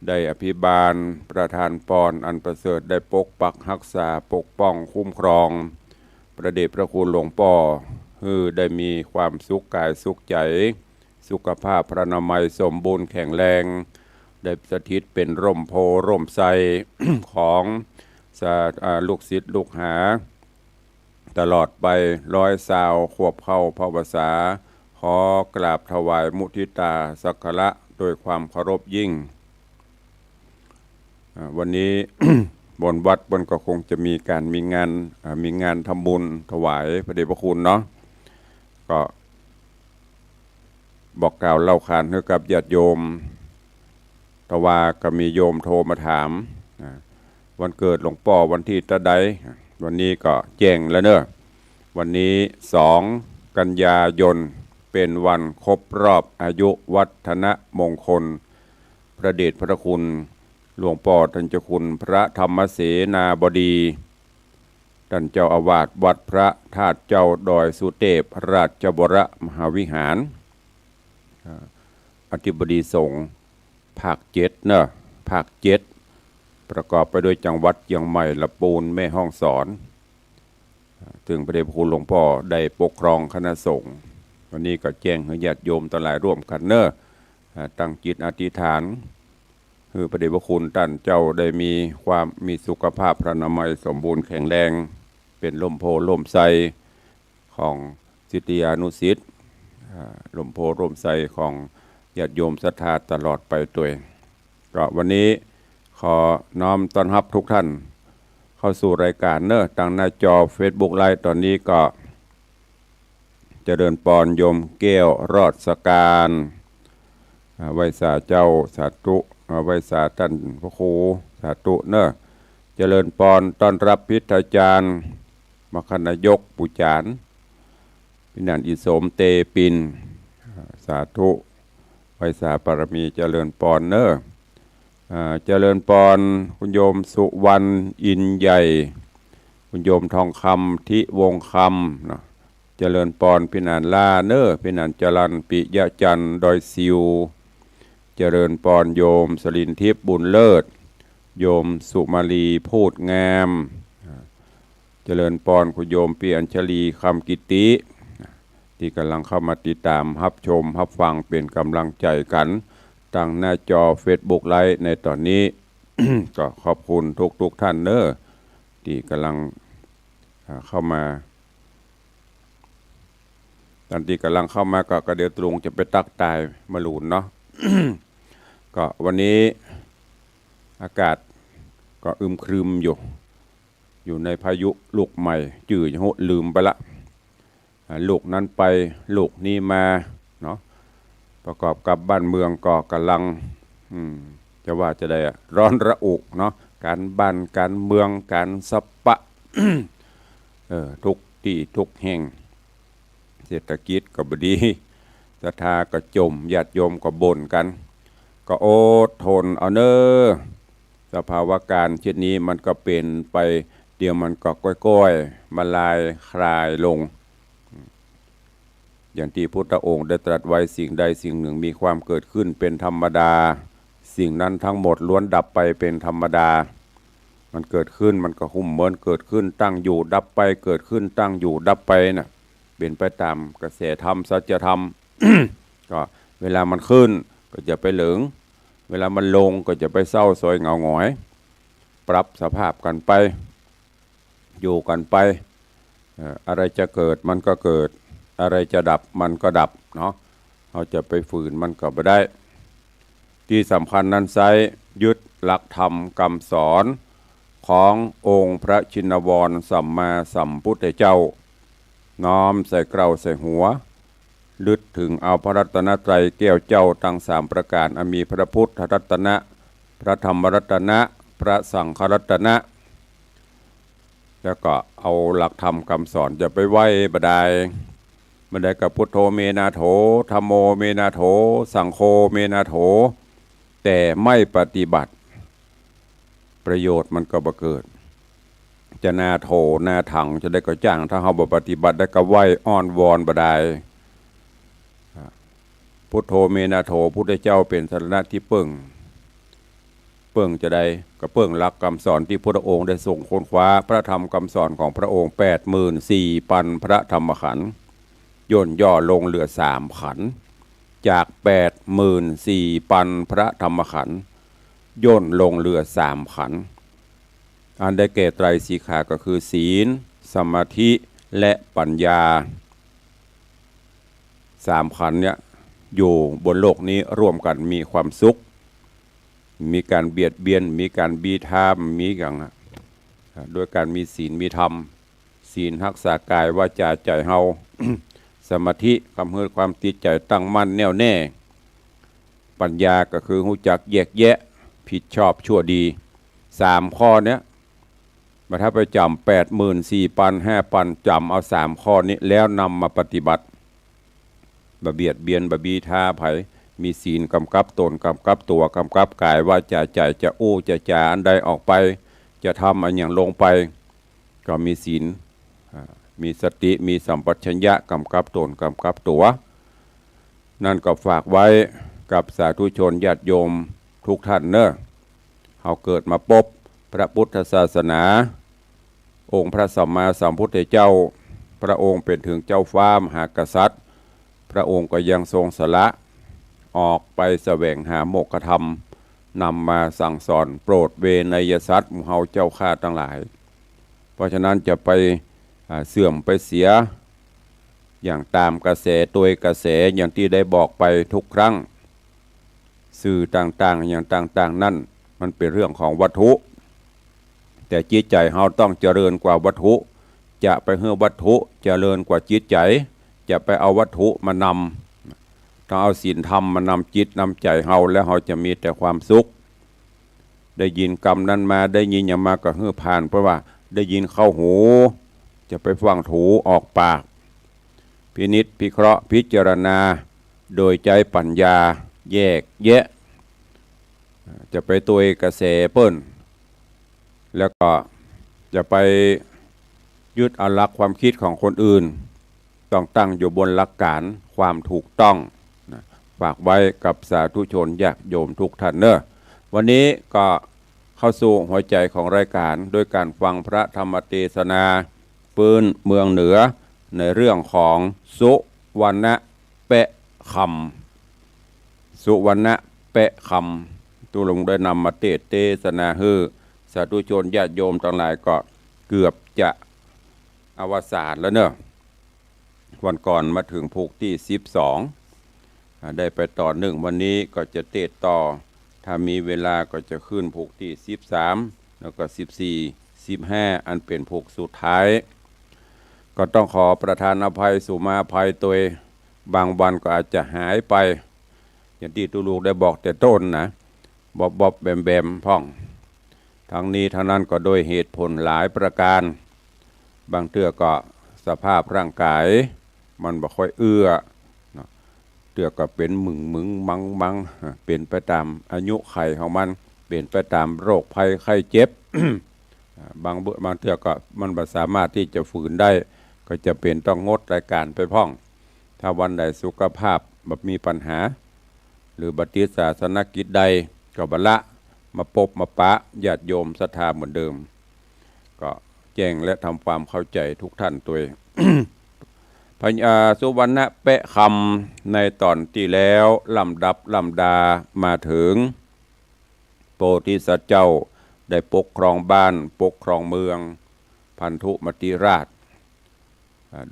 ได้อภิบาลประธานปอนอันประเสริฐได้ปกปักรักษาปกป้องคุ้มครองประเดชพระคุณหลวงพ่อได้มีความสุขกายสุขใจสุขภาพพระนามัยสมบูรณ์แข็งแรงได้สถิตเป็นร่มโพร่มไทร ของลูกศิษย์ลูกหาตลอดไป100 ขวบเข้าพระวสาขอกราบถวายมุทิตาสักการะโดยความเคารพยิ่งวันนี้ บนวัดบนก็คงจะมีงานทำบุญถวายพระเดชพระคุณเนาะก็บอกกล่าวเล่าขานให้กับญาติโยมทว่าก็มีโยมโทรมาถามวันเกิดหลวงพ่อวันที่ตะไดวันนี้ก็แจ้งแล้วเนอะวันนี้2 กันยายนเป็นวันครบรอบอายุวัฒนมงคลพระเดชพระคุณหลวงพ่อท่านเจ้าคุณพระธรรมเสนาบดีท่านเจ้าอาวาสวัดพระธาตุเจ้าดอยสุเทพราชบวรมหาวิหารอธิบดีสงฆ์ภาค7เนอะภาค7ประกอบไปด้วยจังหวัดเชียงใหม่ลำพูนแม่ฮ่องสอนถึงพระเดชพระคุณหลวงพ่อได้ปกครองคณะสงฆ์วันนี้ก็แจ้งให้ญาติโยมทั้งหลายร่วมกันเนอะตั้งจิตอธิษฐานคือพระเดชพระคุณท่านเจ้าได้มีสุขภาพพระนามัยสมบูรณ์แข็งแรงเป็นลมโพลมไทรของศิษยานุศิษย์ลมโพลมไทรของญาติโยมศรัทธาตลอดไปตัวก็วันนี้ขอน้อมต้อนรับทุกท่านเข้าสู่รายการเนอะทางหน้าจอ Facebook ไลฟ์ตอนนี้ก็เจริญปอนโยมแก้วรอดสการไว้สาเจ้าสาธุไว้สาท่านพระครูสาธุเนอะเจริญปอนต้อนรับพิธาจารย์มคณายกปุจารพินันอิสมเตปินสาธุไว้สาปรมีเจริญปอนเนอะเจริญปอนคุณโยมสุวรรณอินใหญ่คุณโยมทองคำทิวงคำนะเจริญปอนพินันลาเนอพินันจรันปิยะจันดอยซิวเจริญปอนโยมสลินทิพย์บุญเลิศโยมสุมาลีพูดงามเจริญปอนคุณโยมปีอัญชลีคำกิติที่กำลังเข้ามาติดตามรับชมรับฟังเป็นกำลังใจกันทางหน้าจอ Facebook ไลฟ์ในตอนนี้ ก็ขอบคุณทุกท่านเนอะที่กำลังเข้ามาตอนที่กำลังเข้ามาก็เดี๋ยวตรงจะไปตักตายมาหลุนเนาะ ก็วันนี้อากาศก็อึมครึมอยู่ในพายุลูกใหม่จืดโหลืมไปละลูกนั้นไปลูกนี้มาเนาะประกอบกับบ้านเมืองก็กำลังจะว่าจะได้ร้อนระอุเนาะการบ้านการเมืองการสปะ ทุกที่ทุกแห่งเศรษฐกิจก็บดีศรัทธาก็จมญาติโยมก็บ่นกันก็อดทนเอาเนอสภาวะการเช่นนี้มันก็เป็นไปเดี๋ยวมันก็ก้อยๆมาลายคลายลงอย่างที่พุทธองค์ได้ตรัสไว้สิ่งใดสิ่งหนึ่งมีความเกิดขึ้นเป็นธรรมดาสิ่งนั้นทั้งหมดล้วนดับไปเป็นธรรมดามันเกิดขึ้นมันก็หุ่มเหมือนเกิดขึ้นตั้งอยู่ดับไปเกิดขึ้นตั้งอยู่ดับไปน่ะเป็นไปตามกระแสธรรมสัจธรรม ก็เวลามันขึ้นก็จะไปเหลืองเวลามันลงก็จะไปเศร้าซอยเหงาหงอยปรับสภาพกันไปอยู่กันไปอะไรจะเกิดมันก็เกิดอะไรจะดับมันก็ดับเนาะเราจะไปฝืนมันก็ไม่ได้ที่สำคัญนั้นไซยึดหลักธรรมคำสอนขององค์พระชินวรสัมมาสัมพุทธเจ้าน้อมใส่เกล้าใส่หัวลึกถึงเอาพระรัตนตรัยแก้วเจ้าทั้ง3ประการมีพระพุทธรัตนะพระธรรมรัตนะพระสังฆรัตนะแล้วก็เอาหลักธรรมคำสอนจะไปไหว้บดายกับพุทโธเมนาโถธัมโมเมนาโถสังโฆเมนาโถแต่ไม่ปฏิบัติประโยชน์มันก็บ่เกิดจะนาโถนาถังจะได้ก็จ้างถ้าเราบ่ปฏิบัติได้ก็ไหว้อ้อนวอนบดายพุทโธเมนาโถพุทธเจ้าเป็นสรณะที่พึ่ง เปิ่งจะได้ก็เปิ่งหลักคำสอนที่พระองค์ได้ส่งค้นคว้าพระธรรมคำสอนของพระองค์84,000พระธรรมขันธ์ย่นย่อลงเหลือ3ขันธ์จาก84,000พระธรรมขันธ์ย่นลงเหลือ3ขันธ์อันได้แก่ไตรสีขาก็คือศีลสมาธิและปัญญา3ขันธ์เนี่ยอยู่บนโลกนี้ร่วมกันมีความสุขมีการเบียดเบียนมีการบีทามมีอย่างด้วยการมีศีลมีธรรมศีลรักษากายวาจาใจเฮา สมาธิกำเนิดความติดใจตั้งมั่นแน่วแน่ปัญญาก็คือรู้จักแยกแยะผิดชอบชั่วดี3ข้อเนี้ยมาถ้าไปจำ84,000 5,000จำเอา3ข้อนี้แล้วนำมาปฏิบัติบะเบียดเบียนบะบีทาไผมีศีลกำกับตนกำกับตัวกำกับกายว่าจะใจจะอู้จะจาอันใดออกไปจะทำอันอย่างลงไปก็มีศีลมีสติมีสัมปชัญญะกำกับตนกำกับตัวนั่นก็ฝากไว้กับสาธุชนญาติโยมทุกท่านเนอะเขาเกิดมาพบพระพุทธศาสนาองค์พระสัมมาสัมพุทธเจ้าพระองค์เป็นถึงเจ้าฟ้ามหากษัตริย์พระองค์ก็ยังทรงสละออกไปแสวงหาโมกขธรรมนำมาสั่งสอนโปรดเวนยสัตว์หมู่เฮาเจ้าข้าทั้งหลายเพราะฉะนั้นจะไปเสื่อมไปเสียอย่างตามกระแสตัวกระแสอย่างที่ได้บอกไปทุกครั้งสื่อต่างๆอย่างต่างๆนั่นมันเป็นเรื่องของวัตถุแต่จิตใจเฮาต้องเจริญกว่าวัตถุจะไปเฮือวัตถุเจริญกว่าจิตใจจะไปเอาวัตถุมานำต้องเอาศีลธรรมมานำจิตนำใจเฮาแล้วเฮาจะมีแต่ความสุขได้ยินกรรมนั้นมาได้ยินอย่างมาก็เฮือผ่านเพราะว่าได้ยินเข้าหูจะไปฟังถูออกปากพินิจพิเคราะห์พิจารณาโดยใจปัญญาแยกแยะจะไปตัวกระแสเปิ้นแล้วก็จะไปยึดเอาหลักความคิดของคนอื่นต้องตั้งอยู่บนหลักการความถูกต้องฝากไว้กับสาธุชนญาติโยมทุกท่านเนอะวันนี้ก็เข้าสู่หัวใจของรายการโดยการฟังพระธรรมเทศนาปืนเมืองเหนือในเรื่องของสุวรรณเปะคำสุวรรณเปะคำตุลงได้นำมาเทศนาฮือสาธุชนญาติโยมทั้งหลายก็เกือบจะอวสานแล้วเนอะวันก่อนมาถึงภูกที่12ได้ไปต่อ1วันนี้ก็จะเทศต่อถ้ามีเวลาก็จะขึ้นภูกที่13แล้วก็14 15อันเป็นภูกสุดท้ายก็ต้องขอประทานอภัยสุมาภัยตัวบางวันก็อาจจะหายไปอย่างที่ตุลูกได้บอกแต่ต้นนะบอบแบมพ่องทั้งนี้ทั้งนั้นก็โดยเหตุผลหลายประการบางเทื่อก็สภาพร่างกายมันบ่ค่อยเอื้อเทื่อก็เป็นมึงมังเป็นไปตามอายุไขของมันเป็นไปตามโรคภัยไข้เจ็บ บางเทื่อก็มันบ่สามารถที่จะฝืนได้ก็จะเป็นต้องงดรายการไปพ่องถ้าวันใดสุขภาพแบบมีปัญหาหรือบัติศาสนกิจใดก็บละมาพบมาปะญาติโยมศรัทธาเหมือนเดิมก็แจ้งและทำความเข้าใจทุกท่านตัว พญาสุวรรณเปะคำในตอนที่แล้วลำดับลำดามาถึงโพธิสัตว์เจ้าได้ปกครองบ้านปกครองเมืองพันธุมติราช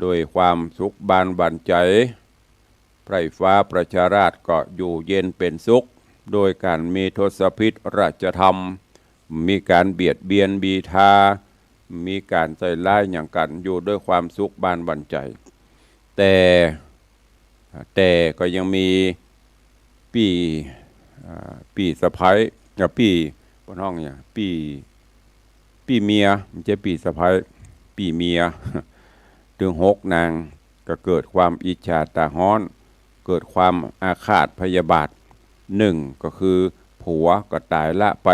โดยความสุขบานบันใจไพร่ฟ้าประชาราชก็อยู่เย็นเป็นสุขโดยการมีทศพิธราชธรรมมีการเบียดเบียนบีทามีการใจร้ายอย่างกันอยู่ด้วยความสุขบานบันใจแต่ก็ยังมีปีสะพ้ายปีบนห้องเนี่ยปีเมียมันจะปีสะพ้ายปีเมียถึง6นางก็เกิดความอิจฉาตาฮ้อนเกิดความอาฆาตพยาบาท1ก็คือผัวก็ตายละไป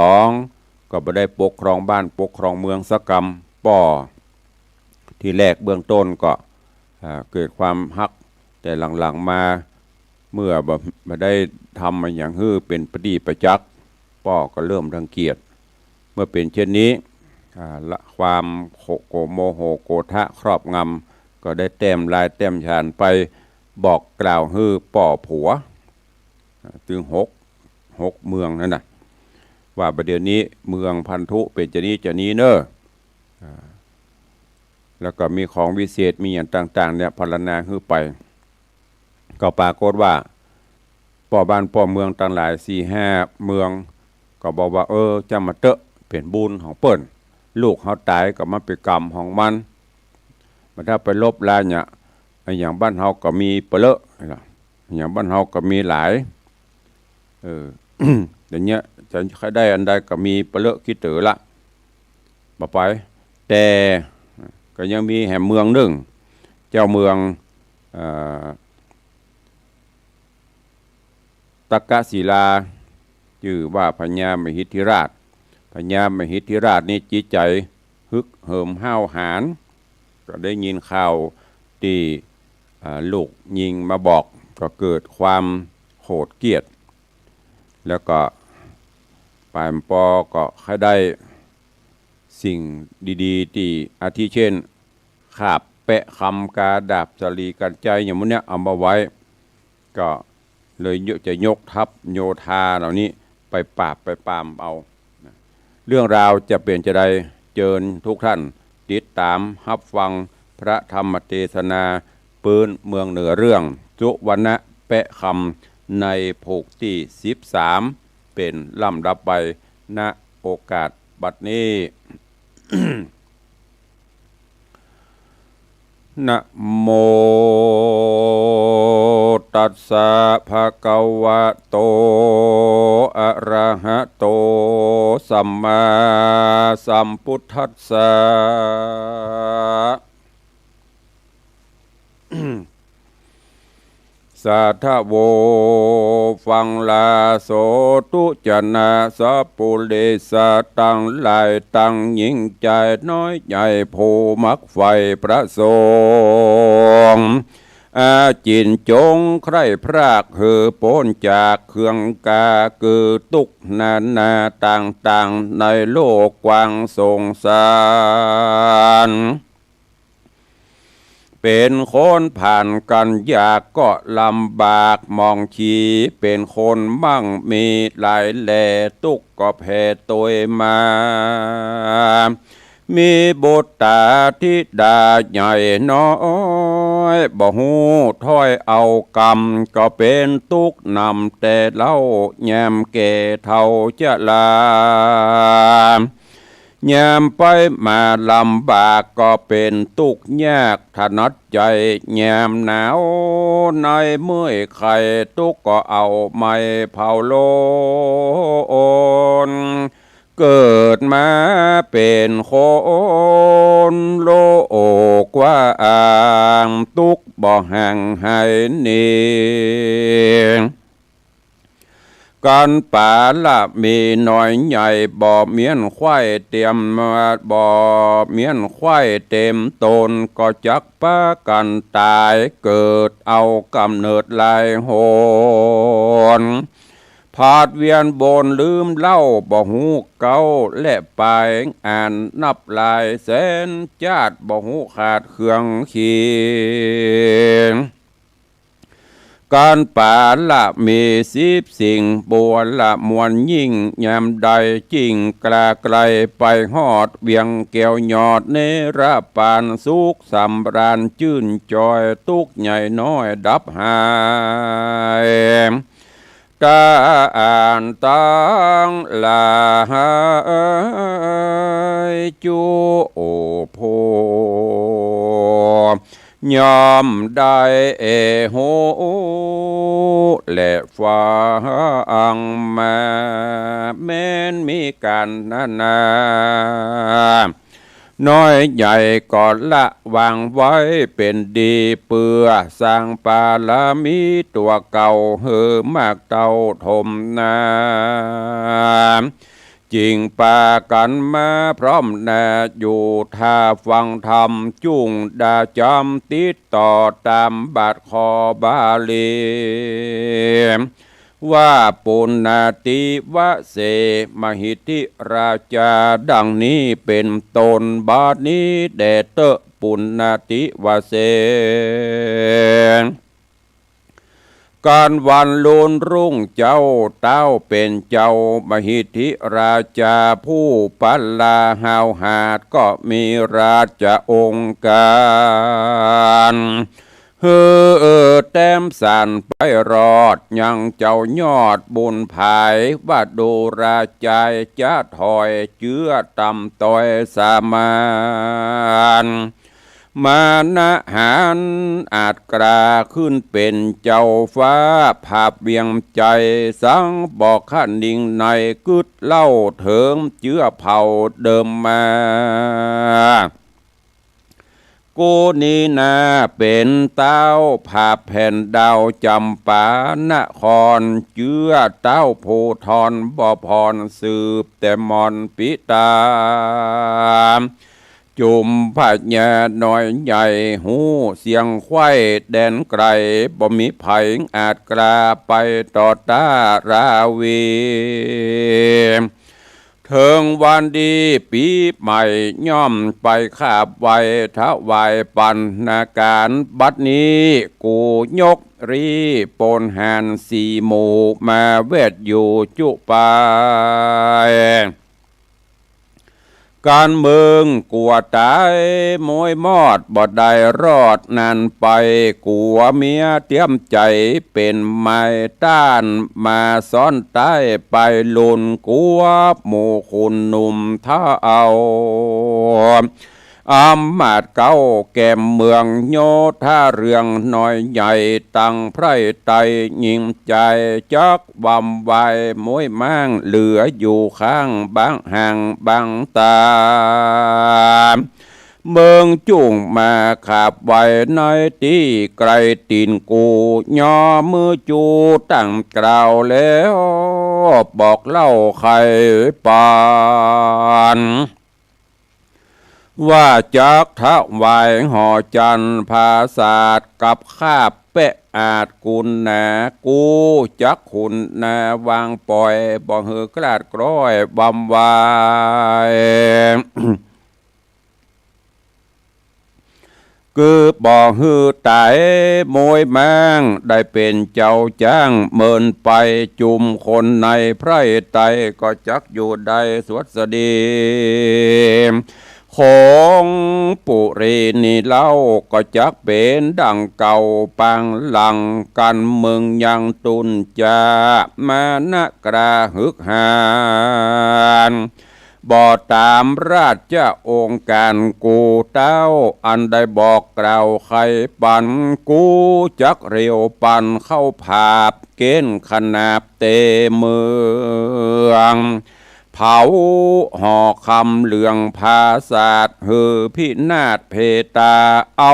2ก็บ่ได้ปกครองบ้านปกครองเมืองสักกรรมป่อที่แรกเบื้องต้นก็เกิดความฮักแต่หลังๆมาเมื่อบ่ได้ทำมาอย่างฮื้อเป็นปฏิประจักษ์ ป่อก็เริ่มรังเกียจเมื่อเป็นเช่นนี้ละความโมโหโกรธะครอบงำก็ได้แต้มลายแต้มชานไปบอกกล่าวฮือป่อผัวถึงหกเมืองนั่นน่ะว่าประเดี๋ยวนี้เมืองพันธุเป็นจะนี้เนอะแล้วก็มีของวิเศษมีอย่างต่างๆเนี่ยพรรณนาฮือไปก็ปรากฏว่าป่อบ้านป่อเมืองต่างหลาย4-5เมืองก็บอกว่าจะมาเตอะเป็นบุญของเปิ้นลูกเขาตายก็มาเป็นกรรมของมันถ้าไปลบลาเนี่ยอย่างบ้านเฮาก็มีเปลอะอย่างบ้านเฮาก็มีหลายเดี๋ยวนี้จะใครได้อันใดก็มีเปลอะคิดเต๋อละบ่ไปแต่ก็ยังมีแห่งเมืองหนึ่งเจ้าเมืองตักกศิลาชื่อว่าพญามหิทธิราชพญามหิทธิราชนี่จิตใจฮึกเหิมห้าวหาญก็ได้ยินข่าวที่ลูกยิงมาบอกก็เกิดความโหดเกลียดแล้วก็ปลายปอก็ให้ได้สิ่งดีๆที่อาทิเช่นขาบแปะคำกาดาบสลีกันใจอย่างนี้เอามาไว้ก็เลยจะยกทัพโยธาเหล่านี้ไปปราบไปปรามเอาเรื่องราวจะเปลี่ยนจะได้เจิญทุกท่านติดตามรับฟังพระธรรมเทศนาปืนเมืองเหนือเรื่องจุวรรณะแปะคำในภูกที่13เป็นลำดับไปณโอกาสบัดนี้ นะโมตัสสะภะคะวะโตอะระหะโตสัมมาสัมพุทธัสสะ สาธโวฟังลาโสตุจนะสัพปุเรสะตั้งหลายตั้งยิ่งใจน้อยใหญ่ผู้มักไฟพระสงฆ์อาจินจงใคร่พรากหือพ้นจากเครื่องกาคือตุกนาต่างในโลกกว้างสงสารเป็นคนผ่านกันยากก็ลำบากมองชีเป็นคนมั่งมีหลายแหล่ตุกก็แพ้ตัวมามีบุตรตาธิดาใหญ่น้อยบ่หูถ้อยเอากรรมก็เป็นตุกนำแต่เล่าแยมแก่เท่าจะลายามไปมาลำบากก็เป็นตุกยากถนัดใจยามหนาวในเมื่อยไข่ตุกก็เอาไม้เผาโลนเกิดมาเป็นคนโลกว่าอ่างตุกบ่ห่างให้นี่การป่าละมีน้อยใหญ่บ่เมียนควายเตรียมมาบ่เมียนควายเต็มตนก็จักป้ากันตายเกิดเอากำเนิดลายโหนพาดเวียนบนลืมเล่าบ่หูเก่าและไปอ่านนับลายแสนจาดบ่หูขาดเครื่องเขียนการป่าละมี10สิ่งบวนละมวลยิ่งยามใดจริงกลาไกลไปหอดเวียงแก้วยอดเนระปานสุขสำราญชื่นจอยตุกใหญ่น้อยดับหายกาอ่านตังลาจูโอโพยอมได้โหและฟังมาแม้นมีการนาน้อยใหญ่ก่อนละวางไว้เป็นดีเปื่อสร้างปาลามีตัวเก่าเหือมากเต่าถมนาจริงปากันมาพร้อมแน่อยู่ท่าฟังธรรมจุงดาจำติดต่อตามบาทคอบาลี ว่าปุณณาติวะเสมหิทธิราชาดังนี้เป็นตนบาดนี้แด่เตอะปุณณาติวะเสการวันลุนรุ่งเจ้าเต้าเป็นเจ้ามหิทธิราชาผู้ปัลลาหาวหาดก็มีราชองค์การแต้มสันไปรอดยังเจ้ายอดบุญภายว่าดูราชายจะถอยเจื้อตำต้อยสามานมานะหารอาจกราขึ้นเป็นเจ้าฟ้าภาพเวียงใจสังบอกขันดิ่งในกึดเล่าเถิงเจื้อเผาเดิมมากูนี้นาเป็นเต้าภาพแผ่นดาวจำปานครเจื้อเต้าโพธรบ่พรสืบแต่มอนปิตาจุมพระญาน้อยใหญ่หูเสียงควายแดนไกลบ่มีไผอาจกล้าไปต่อตาราวีเถิงวันดีปีใหม่ย่อมไปขาบไว้ถวายปันนาการบัดนี้กูยกรีปนหานสีหมู่มาเวทอยู่จุปายการเมืองกลัวตายมวยมอดบ่ได้รอดนานไปกลัวเมียเตรียมใจเป็นไม้ต้านมาซ้อนใต้ไปลุนกลัวหมู่คุณหนุ่มท่าเอาอำมาตย์เก้าแก่มเมืองโยธาเรืองน้อยใหญ่ตั้งไพร่ไตยิงใจจักวำไวมวยมั่งเหลืออยู่ข้างบางห่างบางตาเมืองจุ่งมาขับไว้น้อยตีไกลตีนกูย่อมือจูตั้งกล่าวแล้วบอกเล่าใครปานว่าจักทะวายห่อจันภาษาดกับข้าเปะอาจกุลนากูจักขุนนาวางปล่อยบ่เหือกลาดกร้อยบำวายคือบ่ฮือตายมวยแมงได้เป็นเจ้าจ้างเมินไปจุมคนในไพร่ไตก็จักอยู่ได้สวัสดีของปุรีนี่เล่าก็จักเป็นดังเก่าปังหลังกันเมืองยังตุนจามานกราฮึกหานบ่ตามราชองค์การกูเต้าอันได้บอกกล่าวใครปันกูจักเรียวปันเข้าผาบเกณฑ์ขนาบเตเมืองเผาห่อคำเหลืองภาษาดเฮือพินาศเพตาเอา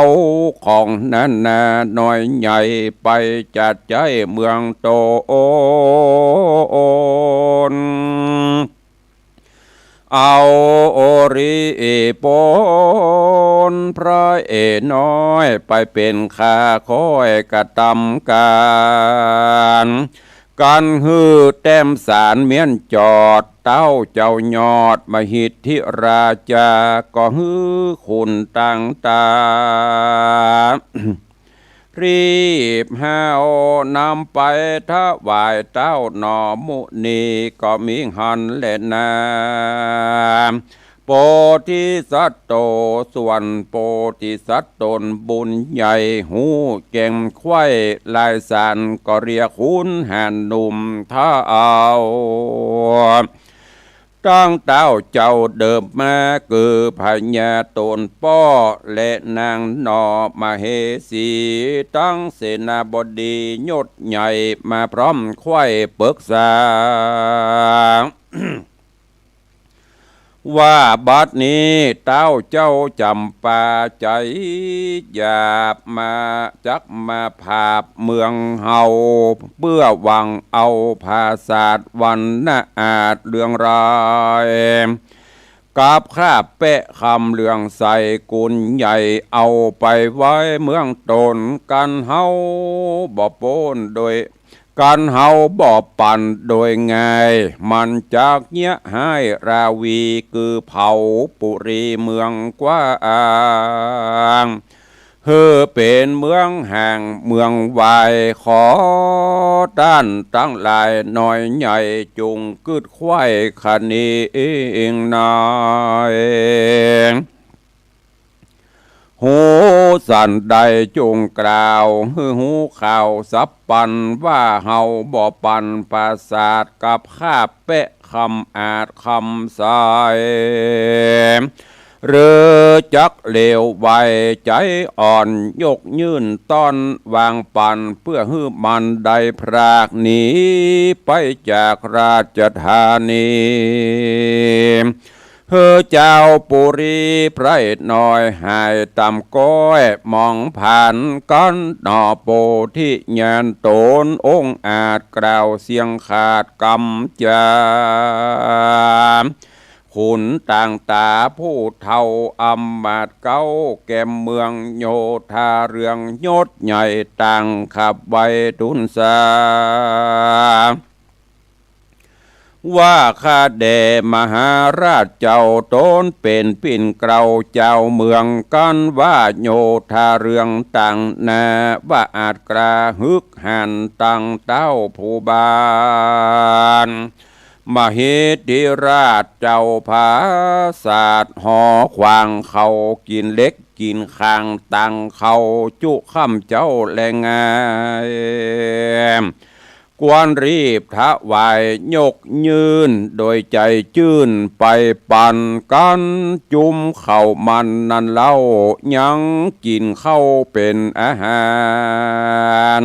ของนั้นนาน้อยใหญ่ไปจัดใจเมืองโตนเอาโอริปนพระน้อยไปเป็นข้าคอยกระทำการกันฮือแต้มสารเมียนจอดเต้าเจ้ายอดมหิทธิราชาก็ฮือคุณตั้งตารีบห้าวนำไปถวายเต้าหนอมุนีก็มีหันเล่นนาโพธิสัตว์โตส่วนโพธิสัตว์ตนบุญใหญ่หูเก่งไข้ลายสันก็เรียกคุณแห่นหนุ่มท่าเอาตั้งเต้าเจ้าเดิมมาคือพญาตนป้อและนางนอมาเฮสีตั้งเสนาบดียศใหญ่มาพร้อมไข้ปรึกษา ว่าบัดนี้เต้าเจ้าจำปาใจหยาบมาจักมาภาพเมืองเฮาเพื่อหวังเอาภาษาดวันน่าอาจเรื่องรายกับข้าเปะคำเรื่องใส่กุลใหญ่เอาไปไว้เมืองตนกันเฮาบ่โปนโดย การเฮาบ่ปั่นโดยง่ายมันจากเนี้ยให้ราวีคือเผาปุรีเมืองกว้างเฮอเป็นเมืองแห่งเมืองวายขอด้านตั้งหลายหน่อยใหญ่จุงกึดควายคันนี้เองนายหูสันใดจงกล่าวหูข่าวสับปันว่าเฮาบ่ปันปราศาสกับข้าเปะคำอาจคำสายเรือจักเลวไวใจอ่อนยกยื่นต้อนวางปันเพื่อฮื้อมันได้พรากหนีไปจากราชธานีเฮอเจ้าปุรีไพรน้อยหายตำก้อยมองผ่านกันหนอโปที่ญานโตนองอาจกล่าวเสียงขาดกำจามขุนต่างตาผู้เท่าอำมาตย์เก้าแก่เมืองโยธาเรืองยศใหญ่ต่างขับไว้ทุนสาว่าข้าแด่มหาราชเจ้าโตนเป็นปิ่นเกลาเจ้าเมืองกันว่าโยธาเรืองต่างนาว่าอาจกราฮึกหันตั้งเต้าผู้บานมเหติราชเจ้าภาศาสตร์หอขวางเขากินเล็กกินข้างตังเขาจุข้ามเจ้าแรงงายกวนรีบทะวายยกยืนโดยใจจื่นไปปั่นกันจุ่มเข้ามันนั่นเล่ายังกินเข้าเป็นอาหาร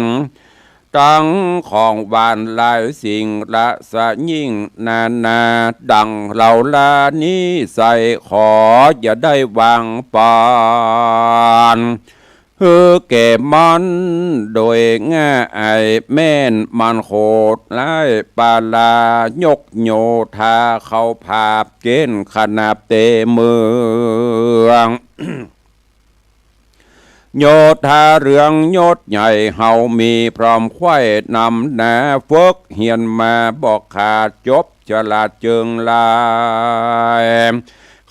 ตั้งของหวานหลายสิ่งละสะยิ่งนานาดังเหล่าลานี้ใส่ขออย่าได้วางปานแก่มันโดยง่ายแม่นมันโคดไล่ปาลายกโยธาเขาภาพเกณฑ์ขนาบเตเมือง โยธาเรืองยศใหญ่เฮามีพร้อมควายนำนาฝึกเฮียนมาบอกขาดจบฉลาดเจิงลาย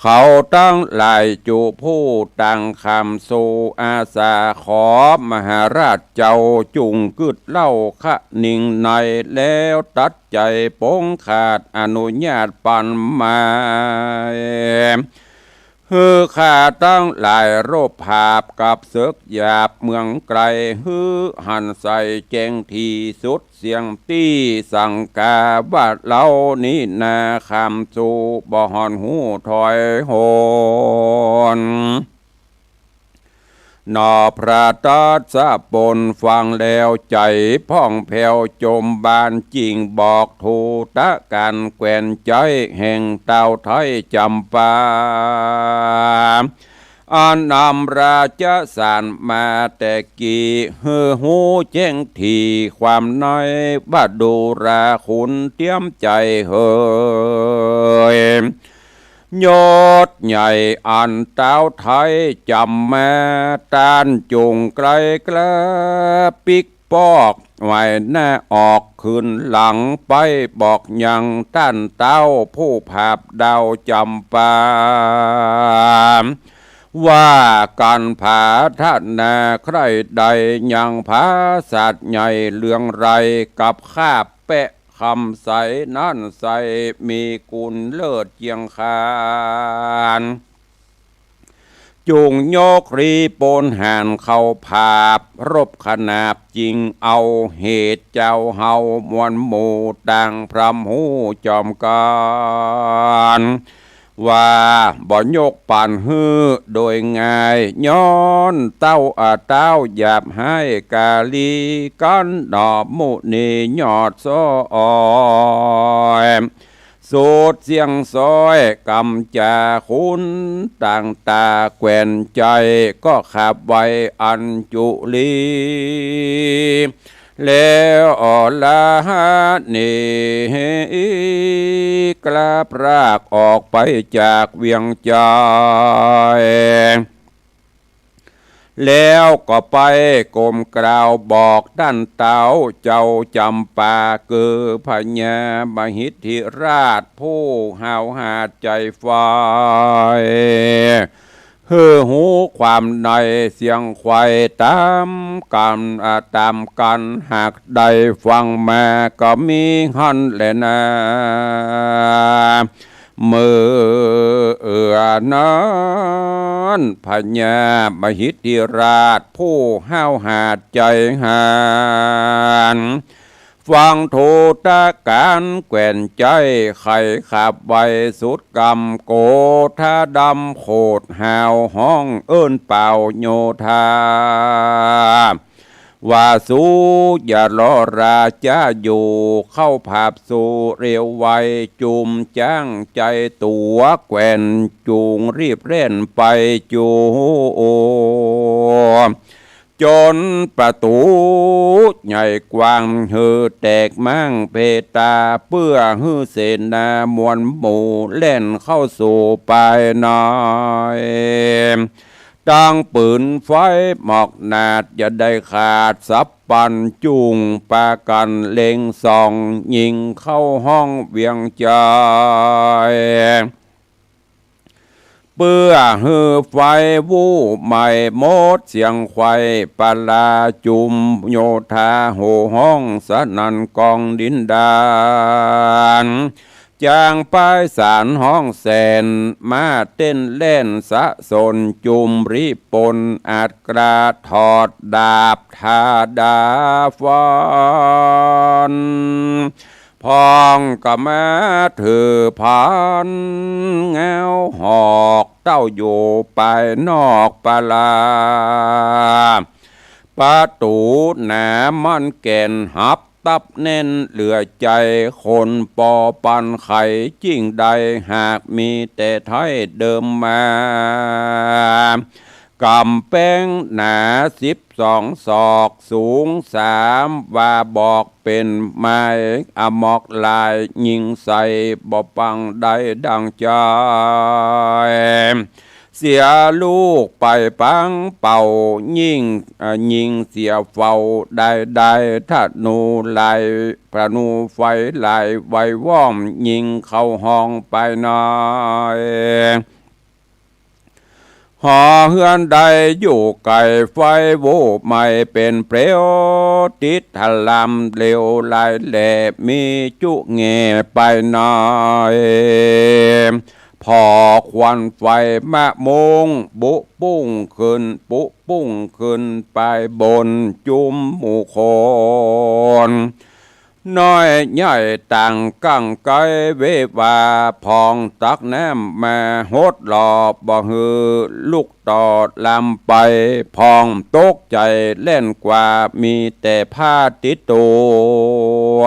เขาตั้งหลายจุผู้ตั้งคำสู่อาสาขอมหาราชเจ้าจุงกึดเล่าขะนิ่งในแล้วตัดใจปงขาดอนุญาตปันมาข้าตั้งหลายโรบภาพกับเสกหยาบเมืองไกลหันใส่แจงทีสุดเสียงตี้สั่งกาว่าเล่านี้นาคำสู่บ่หอนหูถอยโหนนอพระตัดสะปนฟังแล้วใจพ่องแผ่วจมบานจริงบอกทูตะกันแกวนใจแห่งเต่าไทยจำปาอานำราชสารมาแต่กี้หูแจ้งทีความน้อยว่าดูราคุณเตรียมใจเฮยยศใหญ่อันเต้าไทยจำแม่ตานจุงไกลกระปิกปอกไว้หน้าออกขึ้นหลังไปบอกยังท่านเต้าผู้ภาพดาวจำปาว่าการผาท่านนาใครใดยังผาสัตว์ใหญ่เลืองไรกับข้าเปะคำใสนั่นใสมีกุลเลิศเจียงคานจุงโยกรีปนหานเข้าภาพรบขนาบจริงเอาเหตุเจ้าเฮามวลหมู่ต่างพรำหูจอมการว่าบ่ยกปั่นโดยง่ายย้อนเต้าเต้าหยาบให้กาลีกันดอกมุนียอดซ้อยสูดเสียงซอยกำจาคุณต่างตาแกวนใจก็ขับไว้อันจุลีแล้วลานีกลาพรากออกไปจากเวียงใจ แล้วก็ไปกลมกล่าวบอกด้านเต้าเจ้าจำปาเกือพญามหิทธิราชผู้หาวหาใจไฟเฮือหูความในเสียงควายตามกันหากได้ฟังมาก็มีหันแหละนะเมื่อนั้นพญามหิทธิราชผู้ห้าวหาดใจหานฟังโทตะการแกว่นใจไข่ขับไว้สุดกำโกธาดำโคดหาวห้องเอิ้นเป่าโยธาว่าสู้อย่ารอราจ้าอยู่เข้าภาพสู่เร็วไวจุมจ้างใจตัวแกว่นจูงรีบเร่นไปจูจนประตูใหญ่กว้างฮือแตกมั่งเพตาเพื่อฮือเสนามวลหมู่เล่นเข้าสู่ไปน้อยดังปืนไฟหมอกนาดอย่าได้ขาดสับปันจุงปากันเล็งส่องยิงเข้าห้องเวียงใจเปื้อฮือไฟวูใหม่โมดเสียงควายปลาจุมโยธาโหห้องสนันกองดินดานจางป้ายสารห้องแสนมาเต้นเล่นสะสนจุมริปนอาจกระถอดดาบทาดาฟอนพองก็มาถือพันเงาหอกเต้าอยู่ไปนอกปลาประตูหนามันแก่นหับตับแน่นเหลือใจคนปอปันไข่จิ้งใดหากมีแต่ไทยเดิมมากำแป้งหนา12 ศอกสูง3ว่าบอกเป็นไม้อมอกลายยิงใส่บ่ปังได้ดังใจเสียลูกไปปังเป่ายิงเสียเฝ้าได้ถ้านูลายประนูไฟลายไว้ว่อมยิงเข้าห้องไปน้อยหอเฮือนใดอยู่ไก่ไฟโวไม่เป็นเปลวติดถลำเร็วลายแหลมีจุเงไปน้อยพอควันไฟมะมงบุปุ้งขึ้นไปบนจุมหมู่คนน้อยใหญ่ต่างกังไกเววาพองตักน้ำมาหดหลอบบ่ฮือลูกตอดลำไปพองตกใจเล่นกว่ามีแต่ผ้าติดตัว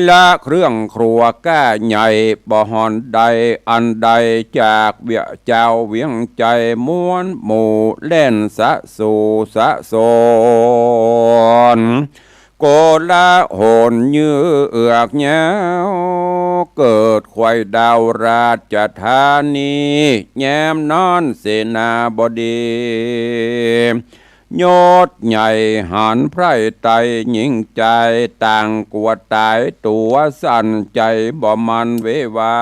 และเครื่องครัวก้าใหญ่บ่หอนใดอันใดจากเวียเจ้าเวียงใจม้วนหมู่เล่นสะสู่สะโซนโกลาโหนยื้อเอือกเงาเกิดควายดาวราชธานีแย้มนอนเสนาบดียศใหญ่หันไพรไตหญิงใจต่างกวดตายตัวสั่นใจบ่มันเววา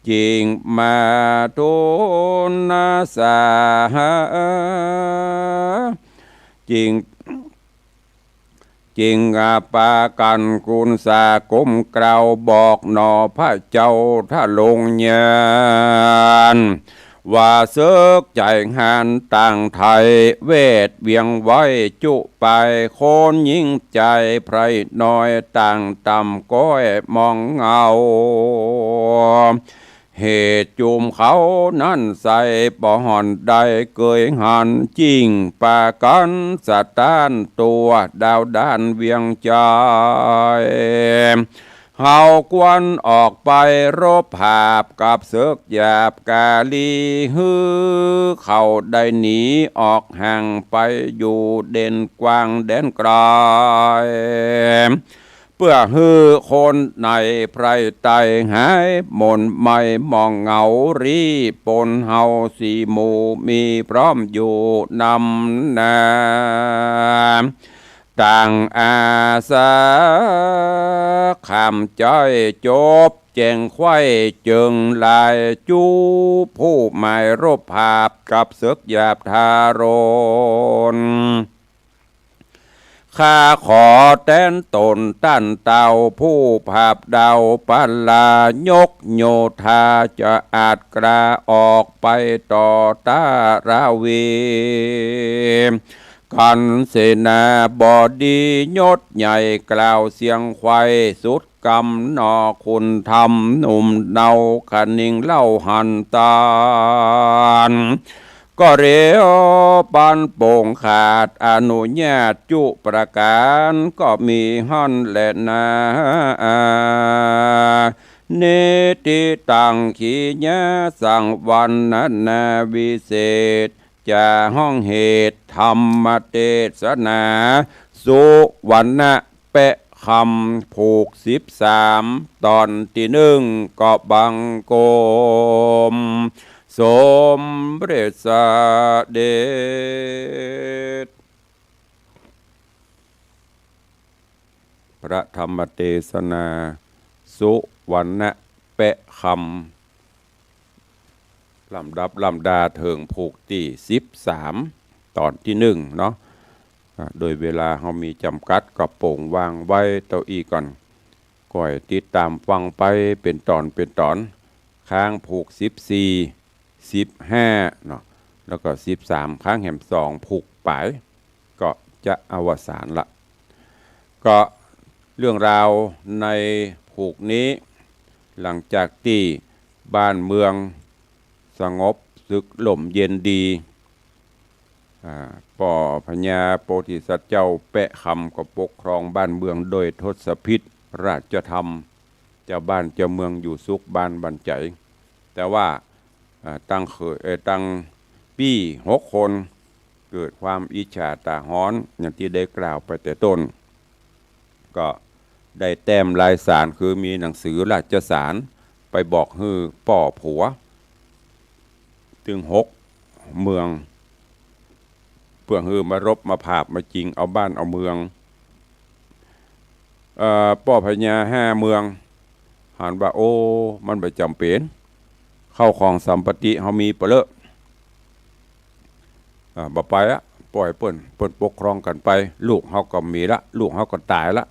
จิงมาทุนนาสาจริงปากันกุลสากมกล่าวบอกหนอพระเจ้าถ้าลงยานว่าเสกใจหานต่างไทยเวทเวียงไว้จุไปโคนยิ่งใจไพรน้อยต่างต่ำก้อยมองเงาเหตุจุมเขานั่นใส่บ่หอนใดเกยหันจริงปากันสะต้านตัวดาวด้านเวียงใจเฮากวนออกไปรบหาบกับเสกหยาบกาลีฮือเขาได้หนีออกห่างไปอยู่เด่นกว้างแดนไกล พื่อฮือคนในไพรไตหายมนไม่มองเหงารีปนเฮาสีหมูมีพร้อมอยู่นำนาต่างอาสาคำจ้อยจบแจงไข่จึงลายจูผู้หมายรบภาพกับศึกหยาบทารนข้าขอแต้นตนตั้นเต่าผู้ภาพดาวปัลลายกโยธาจะอาจกระออกไปต่อตาราวีกันเสนาบดียศใหญ่กล่าวเสียงไข่สุดกำนอคุณธรรมหนุ่มเนาขนิงเล่าหันตาลก็เรียวปันโป่งขาดอนุญาตจุประการก็มีห่อนและนาเนติตังขีญาสังวันนาวิเศษจะห้องเหตุธรรมเทศนาสุวรรณเปะคำผูก13ตอนที่1ก็บังโกมสมเด็จเดชพระธรรมเทศนาสุวรรณเปะคำลำดับลำดาเถิงผูกที่13ตอนที่1เนาะโดยเวลาเรามีจำกัดก็โป่งวางไว้เต้าอี้ก่อนก่อยติดตามฟังไปเป็นตอนค้างผูก14 15เนาะแล้วก็13ค้างแหม2ผูกปลายก็จะอวสานละก็เรื่องราวในผูกนี้หลังจากที่บ้านเมืองสงบศึกหล่มเย็นดีป่อพญาโพธิสัตว์เจ้าแปะคำก็ปกครองบ้านเมืองโดยทศพิธราชธรรมเจ้าบ้านเจ้าเมืองอยู่สุขบ้านบรรจัยแต่ว่าตั้งปี้6 คนเกิดความอิจฉาตาฮ้อนอย่างที่ได้กล่าวไปแต่ต้นก็ได้แต้มลายสารคือมีหนังสือราชสารไปบอกฮือป่อผัวถึง6 เมืองเพื่อฮือมารบมาภาพมาจริงเอาบ้านเอาเมืองป่อพญา5 เมืองหันว่าโอ้มันไม่จำเป็นเข้าของสัมปติเขามีเปล่าบ่ไปอะปล่อยเปิ้นปกครองกันไปลูกเขาก็มีละลูกเขาก็ตายละ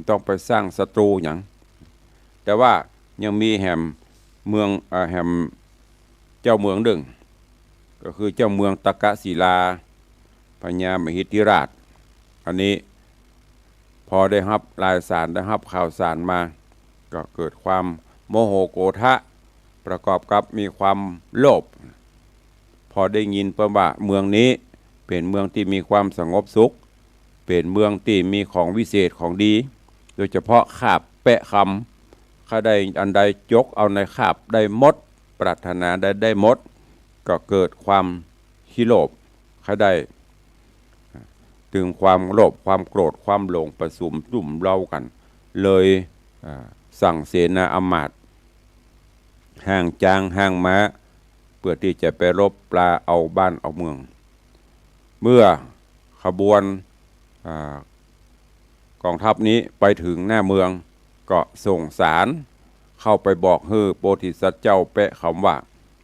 ต้องไปสร้างศัตรูอย่างแต่ว่ายังมีแหมเมืองแหมเจ้าเมืองหนึ่งก็คือเจ้าเมืองตกศิลาพญามหิทธิราชอันนี้พอได้รับรายสารได้รับข่าวสารมาก็เกิดความโมโหโกรธะประกอบกับมีความโลภพอได้ยินว่าเมืองนี้เป็นเมืองที่มีความสงบสุขเป็นเมืองที่มีของวิเศษของดีโดยเฉพาะคาบแปะคำข้าได้อันใดยกเอาในคาบได้หมดปรารถนาได้หมดก็เกิดความขี้โลภข้าได้ถึงความโลภความโกรธความหลงประสุมตุ่มเล่ากันเลยสั่งเสนาอำมาตย์ห่างจางห่างม้าเพื่อที่จะไปรบปลาเอาบ้านเอาเมืองเมื่อขบวนกองทัพนี้ไปถึงหน้าเมืองก็ส่งสารเข้าไปบอกฮือโพธิสัตว์เจ้าแปะคำว่า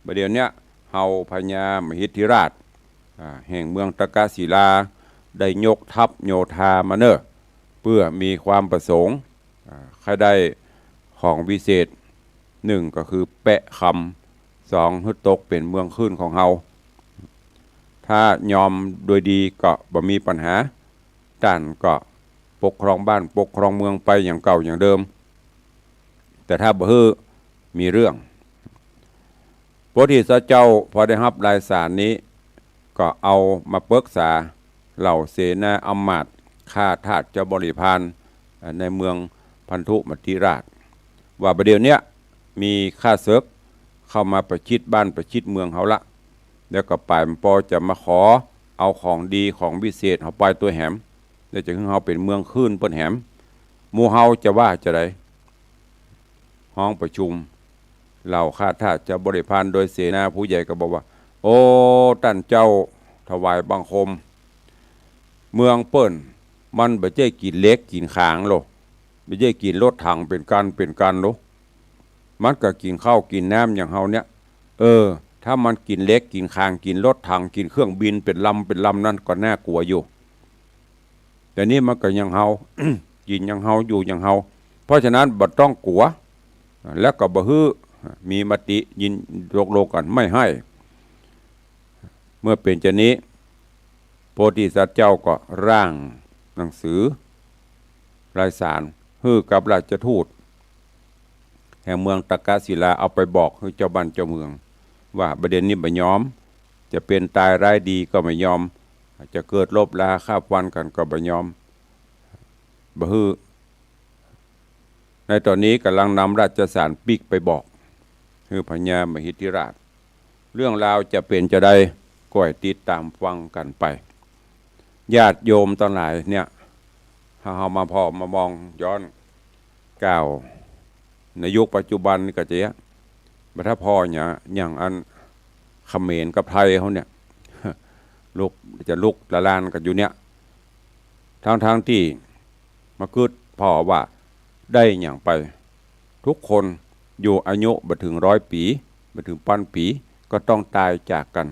ประเดี๋ยวนี้เฮาพญามหิทธิราชแห่งเมืองตกศิลาได้ยกทัพโยธามาเนอะเพื่อมีความประสงค์ให้ได้ของวิเศษ1ก็คือแปะคำ2ฮึดตกเป็นเมืองขึ้นของเฮาถ้ายอมโดยดีก็บ่มีปัญหาด้านก็ปกครองบ้านปกครองเมืองไปอย่างเก่าอย่างเดิมแต่ถ้าบ่ฮือมีเรื่องโพธิสัตว์เจ้าพอได้รับรายสารนี้ก็เอามาปรึกษาเหล่าเสนาอำมาตย์ข้าทาสเจ้าบริพารในเมืองพันธุมติราชว่าประเดี๋ยวนี้มีข้าศึกเข้ามาประชิดบ้านประชิดเมืองเขาละแล้วก็ป่ายปอจะมาขอเอาของดีของวิเศษเขาไปตัวแหมแล้วจะให้เขาเป็นเมืองขึ้นเปิ้นแหม หมู่เฮาจะว่าจะไดห้องประชุมเหล่าข้าทาสจะบริพารโดยเสนาผู้ใหญ่ก็บอกว่าโอ้ท่านเจ้าถวายบังคมเมืองเปิ้นมันบ่ใช่กินเล็กกินขางโลบ่ใช่กินรถถังเป็นกันโลมันก็กินข้าวกินน้ำอย่างเฮาเนี่ยถ้ามันกินเล็กกินคางกินรถถังกินเครื่องบินเป็นลำนั่นก็น่ากลัวอยู่แต่นี่มันก็ยังเฮา กินยังเฮาอยู่ยังเฮาเพราะฉะนั้นบ่ต้องกลัวแล้วก็บ่ฮื้อมีมติยินโลกกันไม่ให้เมื่อเป็นเช่นนี้โพธิสัตว์เจ้าก็ร่างหนังสือรายสารฮื้อกับราชทูตแห่งเมืองตะกะศิลาเอาไปบอกให้เจ้าบ้านเจ้าเมืองว่าประเด็นนี้ไม่ยอมจะเป็นตายร้ายดีก็ไม่ยอมจะเกิดลบลาฆ่าฟันกันก็ไม่ยอมบ่ฮื้อในตอนนี้กำลังนำราชสารปิกไปบอกคือพญามหิทธิราชเรื่องราวจะเป็นจะได้ก็ให้ติดตามฟังกันไปญาติโยมทั้งหลายเนี่ยถ้าเรามาพอมามองย้อนก้าวในยุคปัจจุบันนี่ก็จะบัถ้าพ่อเนี่ยอย่างอันเขมรกับไทยเขาเนี่ยลุกละลานกันอยู่เนี่ยทางที่มาคืดพ่อว่าได้อย่างไปทุกคนอยู่อายุบ่ถึง100 ปีบ่ถึง1,000 ปีก็ต้องตายจากกัน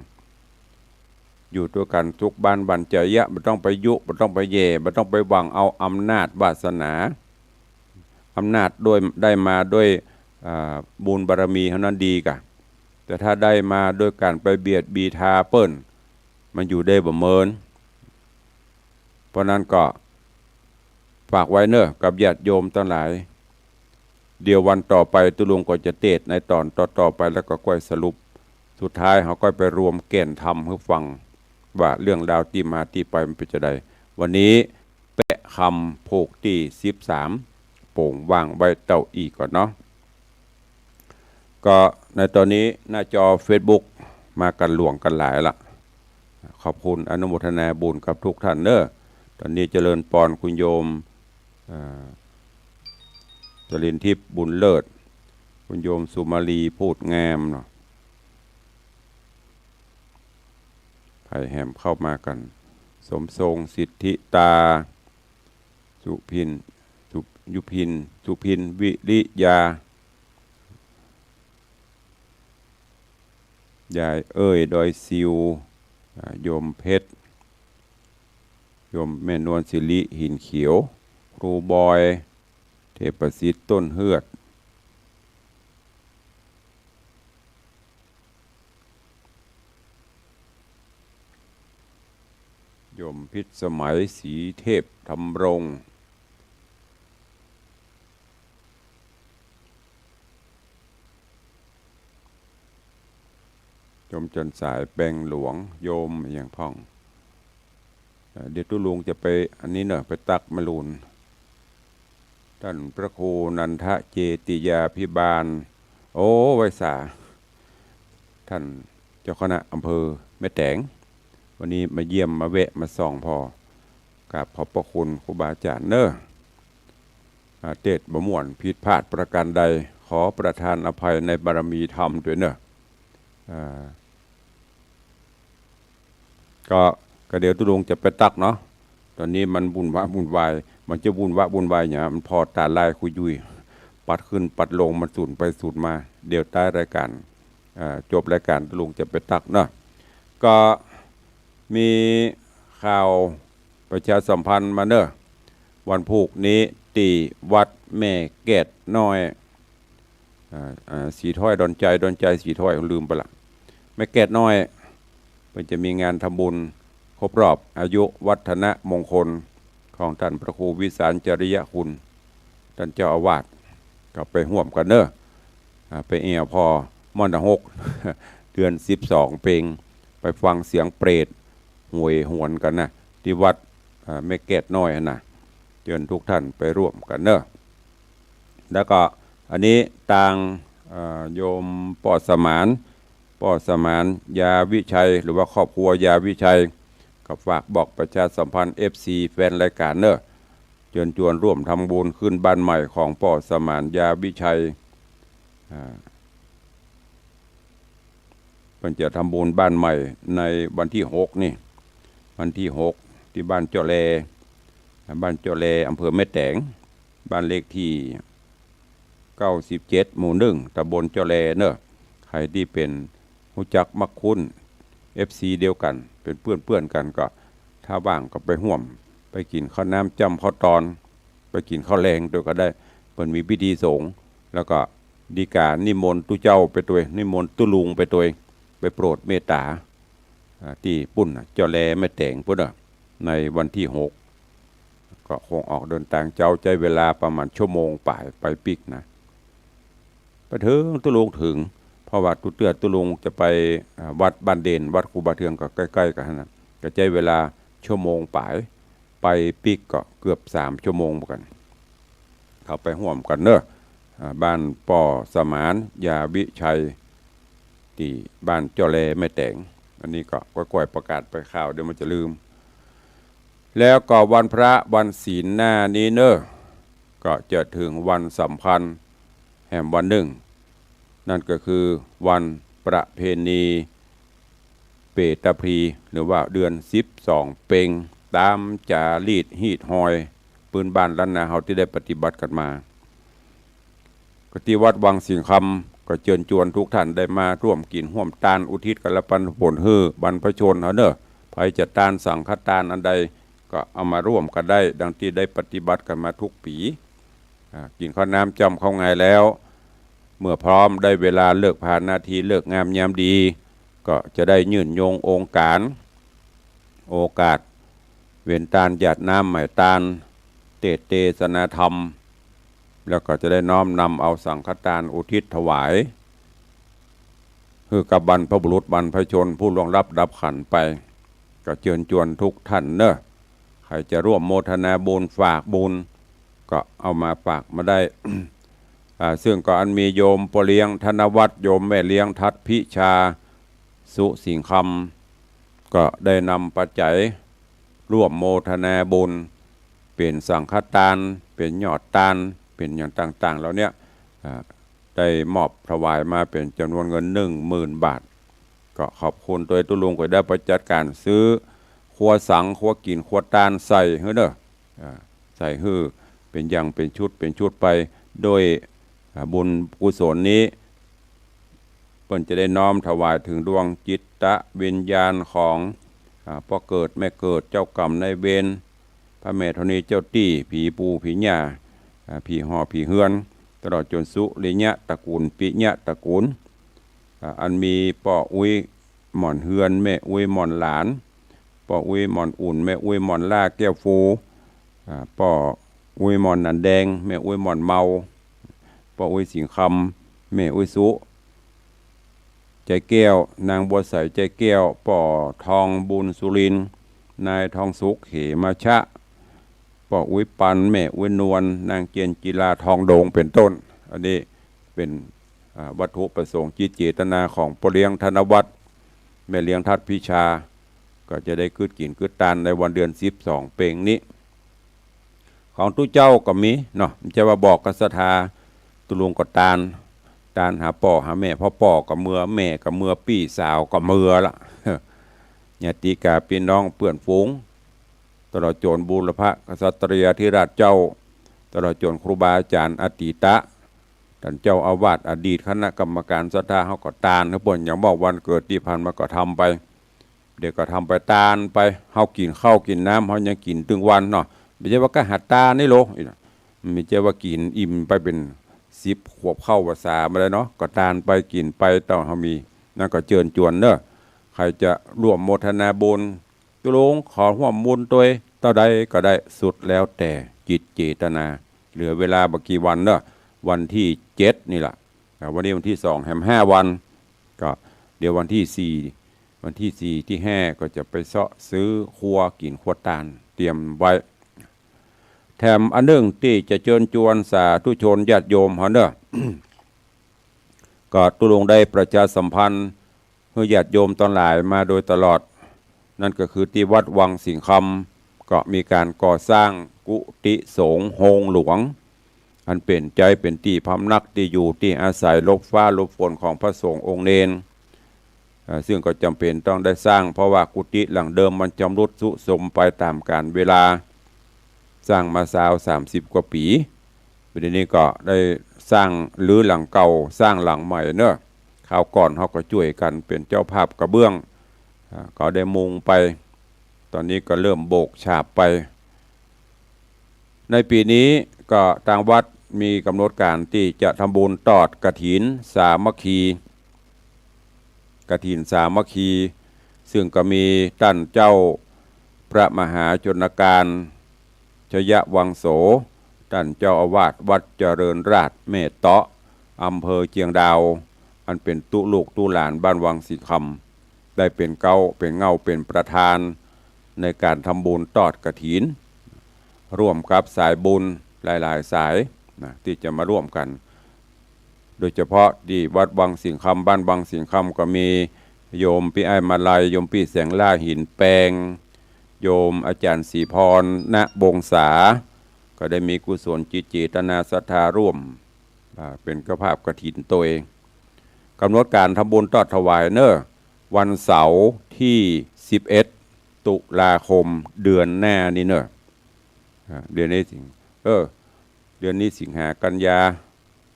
อยู่ด้วยกันทุกบ้านบันเจยะบ่ต้องไปยุบ่ต้องไปเย่บ่ต้องไปหวังเอาอำนาจวาสนาอำนาจโดยได้มาด้วยบุญบารมีเท่านั้นดีกะแต่ถ้าได้มาด้วยการไปเบียดบีทาเปิ้นมันอยู่ได้บ่เมินเพราะนั้นก็ฝากไว้เนอะกับญาติโยมทั้งหลายเดี๋ยววันต่อไปตุลุงก็จะเทศในตอนต่อไปแล้วก็ค่อยสรุปสุดท้ายเขาก็ไปรวมแก่นธรรมให้ฟังว่าเรื่องราวที่มาที่ไปมันเป็นจะไดวันนี้แปะคำผูกที่13โป่งวางไว้เต้าอีกก่อนเนาะก็ในตอนนี้หน้าจอ Facebook มากันหลวงกันหลายละขอบคุณอนุโมทนาบุญกับทุกท่านเนอะตอนนี้เจริญปอนคุณโยมจรินทิพย์บุญเลิศคุณโยมสุมาลีพูดงามเนาะไผ่แหมเข้ามากันสมทรงสิทธิตาสุพินวิริยายายดอยซิวโยมเพชรโยมแม่นวลศิริหินเขียวครูบอยเทพสิทธิ์ต้นเฮือดโยมพิษสมัยสีเทพธรรมรงค์โยมจันสายแปลงหลวงโยมอย่างพ่องเดี๋ยวตุลุงจะไปอันนี้เนอะไปตักมะลุนท่านพระครูนันทะเจติยาภิบาลโอ้ไว้สาท่านเจ้าคณะอำเภอแม่แตงวันนี้มาเยี่ยมมาแวะมาส่องพอกราบขอบพระคุณครูบาอาจารย์เนอะเทศบ่ม่วนผิดพลาดประการใดขอประทานอภัยในบารมีธรรมด้วยเนอะก็เดี๋ยวตุลุงจะไปตักเนาะตอนนี้มันวุ่นวายมันจะวุ่นวายเนี่ยมันพอตาลายคุยยุยปัดขึ้นปัดลงมันสูดไปสูดมาเดี๋ยวใต้รายการจบรายการตุลุงจะไปตักเนาะก็มีข่าวประชาสัมพันธ์มาเนอะวันพุธนี้ตีวัดแม่แกดน้อยสีถ้อยดอนใจสีถ้อยลืมไปละแม่แกดน้อยมันจะมีงานทำบุญครบรอบอายุวัฒนมงคลของท่านพระครูวิสารจริยคุณท่านเจ้าอาวาสก็ไปห่วมกันเนอะไปพอมอนหกเดือน12เพลงไปฟังเสียงเปรตหวยหวนกันนะที่วัดแม่แกดน้อยนะเชิญทุกท่านไปร่วมกันเนอะแล้วก็อันนี้ต่างโยมปอสมานยาวิชัยหรือว่าครอบครัวยาวิชัยก็ฝากบอกประชาสัมพันธ์ FC แฟนรายการเนอะ เชิญชวนร่วมทำบุญขึ้นบ้านใหม่ของพ่อสมานยาวิชัยเพิ่นจะทำบุญบ้านใหม่ในวันที่6นี่วันที่6ที่บ้านเจ้าแลอำเภอแม่แตงบ้านเลขที่97หมู่1ตำบลเจ้าแลเนอะใครที่เป็นรู้จักมักคุ้น FC เดียวกันเป็นเพื่อนกันก็ถ้าว่างก็ไปร่วมไปกินข้าวน้ำจ้ำข้าวตอนไปกินข้าวแรงโดยก็ได้เพิ่นมีพิธีสงฆ์แล้วก็ดีกานิมนต์ตุเจ้าไปตัวนิมนต์ตุลุงไปตัวไปโปรดเมตตาที่ปุ่นเจ้าแลแม่แตงพุ่นในวันที่6ก็คงออกเดินทางเจ้าใจเวลาประมาณชั่วโมงป่ายไปปิกนะไปถึงตุลุงถึงเพราะว่าตุลุงจะไปวัดบ้านเด่นวัดครูบาเทืองก็ใกล้ๆกันนะก็ใจเวลาชั่วโมงป่ายไปปิกก็เกือบ3ชั่วโมงเหมือนกันเขาไปห่วมกันเนอะบ้านป่อสมานยาวิชัยที่บ้านเจ้าแลแม่แตงอันนี้ก็ค่อยๆประกาศไปข่าวเดี๋ยวมันจะลืมแล้วก็วันพระวันศีลหน้านี้เนอะก็จะถึงวันสำคัญแห่งวันหนึ่งนั่นก็คือวันประเพณีเปตพรีหรือว่าเดือน12เพ็งตามจารีตฮีดหอยปืนบ้านล้านนาเฮาที่ได้ปฏิบัติกันมาก็ที่วัดวังสิงคำก็เชิญชวนทุกท่านได้มาร่วมกินร่วมทานอุทิศกันละปันผลบรรพชนเฮาเนอะใครจะทานสังฆทานอันใดก็เอามาร่วมกันได้ดังที่ได้ปฏิบัติกันมาทุกปีกินข้าวน้ำจำเข้าไงแล้วเมื่อพร้อมได้เวลาเลิกผ่านนาทีเลิกงามยามดีก็จะได้ยื่นโยงองค์การโอกาสเวียนตาลหยาดน้ำหมายตาลเทศนาธรรมแล้วก็จะได้น้อมนำเอาสังฆทานอุทิศถวายคือกับบรรพบุรุษบรรพชนผู้ล่วงลับดับขันไปก็เชิญชวนทุกท่านเนอะใครจะร่วมโมทนาบุญฝากบุญก็เอามาฝากมาได้ ซึ่งก็อันมีโยมปเลี้ยงธนวัฒน์โยมแม่เลี้ยงทัดพิชาสุสิงคำก็ได้นำปัจจัยร่วมโมทนาบุญเป็นสังฆทานเป็นยอดทานเป็นอย่างต่างๆแล้วเนี่ยได้มอบถวายมาเป็นจำนวนเงิน 10,000 บาทก็ขอบคุณตัวตุลุงก็ได้ประจัดการซื้อครัวสังครัวกินครัวทานใส่เด้อใส่เป็นอย่างเป็นชุดไปโดยบุญกุศลนี้เพิ่นจะได้น้อมถวายถึงดวงจิตวิญญาณของพ่อเกิดแม่เกิดเจ้ากรรมนายเวรพระแม่ธรณีเจ้าตี้ผีปูผีหญ้าผีห่อผีเฮือนตลอดจนสุริยะตระกูลปิยะตระกูลอันมีป่ออุ้ยหม่อนเฮือนแม่อุ้ยหม่อนหลานป่ออุ้ยหม่อนอุ่นแม่อุ้ยหม่อนล่าแก้วฟูป่ออุ้ยหม่อนนันแดงแม่อุ้ยหม่อนเมาป่ออุ้ยสิงคำแม่อุ้ยสุใจแก้วนางบัวใสใจแก้วป่อทองบุญสุรินนายทองสุขเหมาชะป่ออุ้ยปันแม่อุ้ยนวลนางเกียนกีฬาทองโด่งเป็นต้นอันนี้เป็นวัตถุประสงค์จิตเจตนาของพ่อเลี้ยงธนวัฒน์แม่เลี้ยงทัดพิชาก็จะได้คืดกินคืดทานในวันเดือน12เพ็งนี้ของตู้เจ้าก็มีเนาะจะว่าบอกกษัตริย์ตุลุงก็ตานหาป่อหาแม่พ่อป่อกับเมื่อแม่กับเมื่อพี่สาวกับเมื่อละญาติกาพี่น้องเพื่อนฝูงตลอดจนบูรพกษัตริยาธิราชเจ้าตลอดจนครูบาอาจารย์อติตะท่านเจ้าอาวาสอดีตคณะกรรมการศรัทธาเขาก็ตานเขาบ่นอย่างบอกวันเกิดที่ผ่านมาก็ทำไปเด็กก็ทำไปตานไปเขากินข้าวกินน้ำเขายังกินถึงวันเนาะไม่ใช่ว่าก็หัดตานี่โลไม่ใช่ว่ากินอิ่มไปเป็น10 ขวบเข้าภาษามาเลยเนาะก็ตานไปกินไปต้องเขามีนั่นก็เชิญชวนเนอะใครจะร่วมโมทนาบุญตุลงขอร่วมบุญตัวต่อใดก็ได้สุดแล้วแต่จิตเจตนาเหลือเวลาบกี่วันเนอะวันที่7นี่แหละวันนี้วันที่2แฮม5 วันก็เดี๋ยววันที่4ที่5ก็จะไปเสาะซื้อครัวกินครัวตาลเตรียมไว้แถมอันหนึ่งที่จะเชิญชวนสาธุชนญาติโยมเนอะ ก็ตุลงได้ประชาสัมพันธ์ให้ญาติโยมตอนหลายมาโดยตลอดนั่นก็คือที่วัดวังสิงคำ ก็มีการก่อสร้างกุฏิสงฆ์โฮงหลวงอันเป็นใจเป็นที่พำนักที่อยู่ที่อาศัยหลบฟ้าหลบฝนของพระสงฆ์องค์เนนซึ่งก็จำเป็นต้องได้สร้างเพราะว่ากุฏิหลังเดิมมันชำรุดทรุดโทรมไปตามกาลเวลาสร้างมา30 กว่าปีปีนี้ก็ได้สร้างหรือหลังเก่าสร้างหลังใหม่เนอะคราวก่อนเขาก็ช่วยกันเป็นเจ้าภาพกระเบื้องก็ได้มุงไปตอนนี้ก็เริ่มโบกฉาบไปในปีนี้ก็ทางวัดมีกำหนดการที่จะทำบุญทอดกฐินสามัคคีกฐินสามัคคีซึ่งก็มีท่านเจ้าพระมหาชนการชยวังโสท่านเจ้าอาวาสวัดเจริญราษฎร์เมตเตาะอำเภอเชียงดาวอันเป็นตุลูกตุหลานบ้านวังสีคำได้เป็นเงาเป็นประธานในการทำบุญทอดกฐินร่วมกับสายบุญหลายๆสายนะที่จะมาร่วมกันโดยเฉพาะที่วัดวังสิงคำบ้านวังสิงคำก็มีโยมพี่ไอ้มาลัยโยมพี่แสงล่าหินแปงโยมอาจารย์ศรีพรณบงษาก็ได้มีกุศลจิตเจตนาศรัทธาร่วมเป็นเจ้าภาพกฐินตัวเองกำหนดการทำบุญทอดถวายเนอะวันเสาร์ที่11 ตุลาคมเดือนหน้านี้เนอะเดือนนี้เดือนนี้สิงหากันยา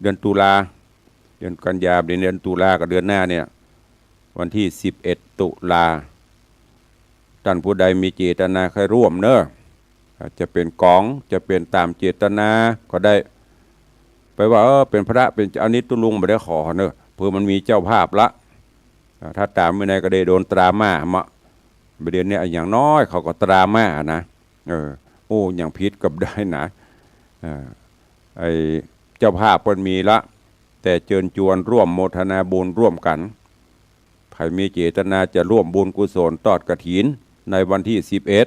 เดือนตุลาเดือนกันยาเดือนตุลากับเดือนหน้าเนี่ยวันที่11 ตุลาท่านผู้ใดมีเจตนาใครร่วมเนอะจะเป็นกองจะเป็นตามเจตนาก็ได้ไปว่าเป็นพระเป็นอันนี้ตุลุงไม่ได้ขอเนอะเพื่อมันมีเจ้าภาพละถ้าตามไม่ได้ก็ได้โดนตราม่ามาประเด็นนี้อย่างน้อยเขาก็ตราม่านะโอ้อย่างพิษกับได้นะไอเจ้าภาพมันมีละแต่เชิญชวนร่วมโมทนาบุญร่วมกันใครมีเจตนาจะร่วมบุญกุศลทอดกฐินในวันที่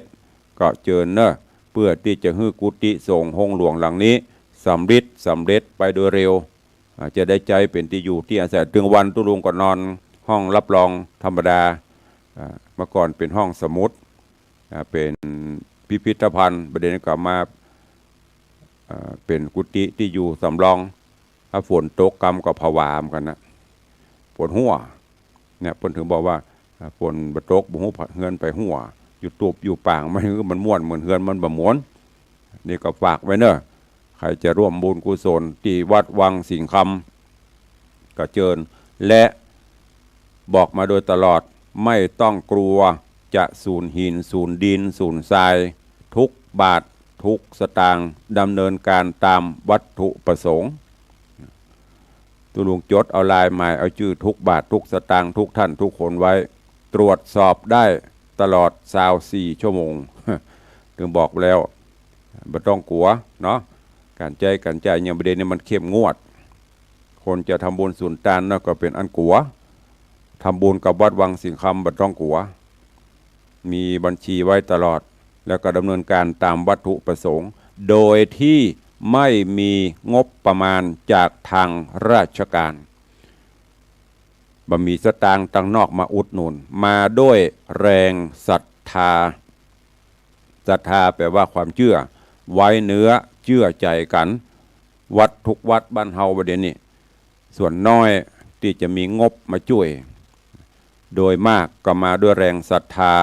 11ก็เชิญเนอะเพื่อที่จะให้กุฏิสงฆ์โฮงหลวงหลังนี้สำเร็จไปโดยเร็วจะได้ใจเป็นที่อยู่ที่อาศัยถึงวันตุลุงก็นอนห้องรับรองธรรมดาเมื่อก่อนเป็นห้องสมุดเป็นพิพิธภัณฑ์ประเด็นกลับมาเป็นกุฏิที่อยู่สำรองถ้าฝนตกกรรมก็ผวามกันนะฝนหัวเนี่ยฝนถึงบอกว่าฝนบตกบุหัวเฮือนไปหัวอยู่ตูบอยู่ป่างมันม้วนเหมือนเฮือนมันบะม้วนนี่ก็ฝากไว้เนอะใครจะร่วมบุญกุศลที่วัดวังสิงคำก็เชิญและบอกมาโดยตลอดไม่ต้องกลัวจะสูญหินสูญดินสูญทรายทุกบาททุกสตางค์ดำเนินการตามวัตถุประสงค์ตุลุงจดเอาลายหมายเอาชื่อทุกบาททุกสตางค์ทุกท่านทุกคนไว้ตรวจสอบได้ตลอด24 ชั่วโมงถึงบอกแล้วไม่ต้องกลัวเนาะการใจอย่างประเด็นนี้มันเข้มงวดคนจะทำบุญสุนทานนะก็เป็นอันกลัวทำบุญกับวัดวังสิงคำไม่ต้องกลัวมีบัญชีไว้ตลอดแล้วก็ดำเนินการตามวัตถุประสงค์โดยที่ไม่มีงบประมาณจากทางราชการบ่มีสตางค์ตั้งนอกมาอุดหนุนมาด้วยแรงศรัทธาแปลว่าความเชื่อไว้เนื้อเชื่อใจกันวัดทุกวัดบ้านเฮาประเดี๋ยวนี้ส่วนน้อยที่จะมีงบมาช่วยโดยมากก็มาด้วยแรงศรัทธา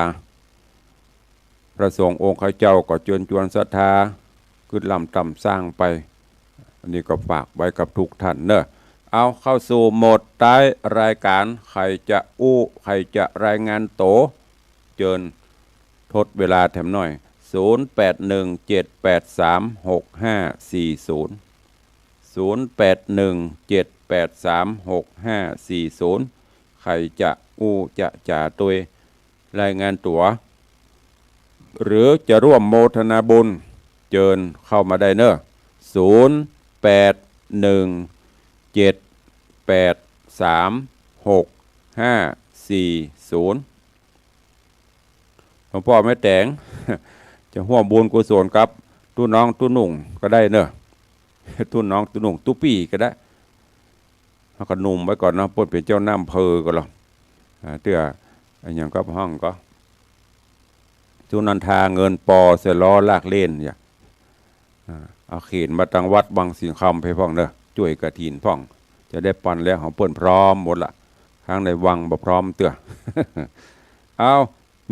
พระสงฆ์องค์ข้าเจ้าก็เชิญชวนศรัทธาขึ้นลำต่ำสร้างไปอันนี้ก็ฝากไว้กับทุกท่านเนอะเอาเข้าสู่โหมดท้ายรายการใครจะใครจะรายงานโตเชิญทดเวลาแถมหน่อย0817836540 0817836540ใครจะจะจ่าตัวรายงานตัวหรือจะร่วมโมทนาบุญเชิญเข้ามาได้เนอะ0817836540หลวงพ่อไม่แต่งจะร่วมบุญกุศลครับตู้น้องตู้หนุ่งก็ได้เนอะตู้น้องตู้หนุ่งตู้ปี่ก็ได้แล้วก็นุ่มไว้ก่อนเนาะพ้นเป็นเจ้าน้ำเพอก็หรอกเตื้ออย่างก็ห้องก็ สุนันทาเงินปอเสล้อลากเล่นอย่าเอาเขียนมาตังวัดบางสิ่งคำไปพ่องเนอะช่วยกระถินพ่องจะได้ปันแล้วของเปิ้นพร้อมหมดละข้างในวังบ่พร้อมเตื้อ เอา